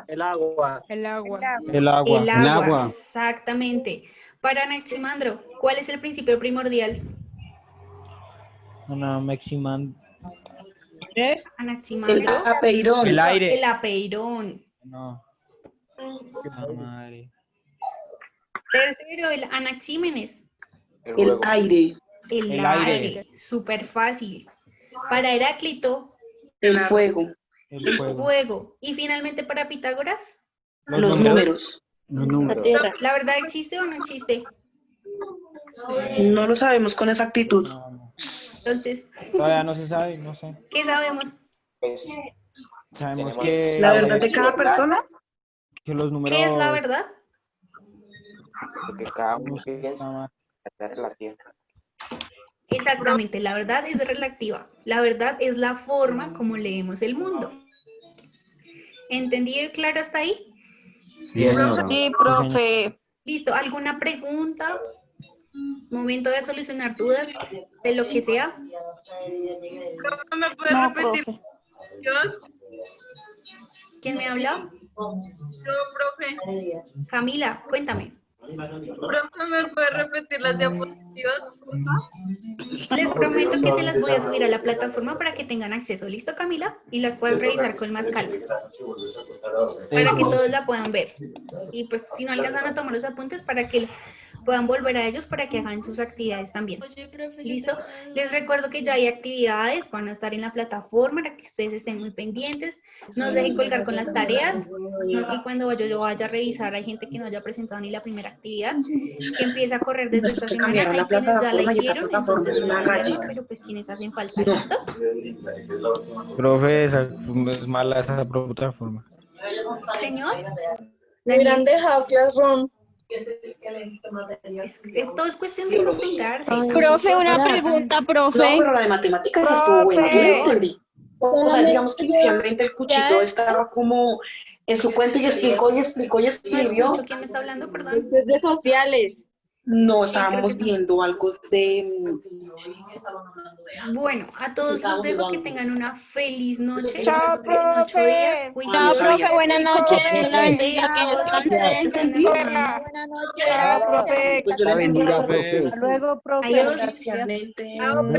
El agua. El agua. El agua, exactamente. Para Anaximandro, ¿cuál es el principio primordial? Anaximandro. ¿Qué es? Anaximandro. El apeirón. El aire. El apeirón. No. Madre. Tercero, el Anaxímenes. El aire. El aire. Súper fácil. Para Heráclito. El fuego. El fuego. Y finalmente para Pitágoras. Los números. ¿La verdad existe o no existe? No lo sabemos con exactitud. Entonces. Todavía no se sabe, no sé. ¿Qué sabemos? Sabemos que... ¿La verdad de cada persona? Que los números... ¿Qué es la verdad? Porque cada uno piensa es relativa. Exactamente, la verdad es relativa. La verdad es la forma como leemos el mundo. ¿Entendido y claro hasta ahí? Sí, profe. Listo, ¿alguna pregunta? Momento de solucionar dudas, de lo que sea. ¿Me puede repetir? Profe. Dios. ¿Quién me habla? Yo, profe. Camila, cuéntame. Profe, ¿me puede repetir las diapositivas? Les prometo que se las voy a subir a la plataforma para que tengan acceso. ¿Listo, Camila? Y las puedes revisar con más calma. Para que todos la puedan ver. Y pues si no alcanzan a tomar los apuntes para que puedan volver a ellos para que hagan sus actividades también. ¿Listo? Les recuerdo que ya hay actividades, van a estar en la plataforma para que ustedes estén muy pendientes. No se dejen colgar con las tareas. No es que cuando yo vaya a revisar hay gente que no haya presentado ni la primera actividad, que empieza a correr desde esta semana. cambiaron la Hay quienes ya la plataforma y esa hicieron, plataforma entonces es una no hay problema, galleta. pero pues quienes hacen falta, ¿listo? Profe, es mala esa plataforma. Señor. Me hubieran dejado Classroom. Esto es cuestión de practicarse. Profe, una pregunta, profe. No, pero la de matemáticas estuvo buena, yo no entendí. O sea, digamos que inicialmente el cuchito estaba como en su cuento y explicó y explicó y No escribió. escucho quién me está hablando, perdón. De sociales. No, estábamos viendo algo de... Bueno, a todos los dejo que tengan una feliz noche. Chao, profe. Chao, profe, buenas noches. Dios la bendiga, que descansen. Buenas noches. Pues yo le entendí. Hasta luego, profe. Adiós. Parcialmente. Chao, profe.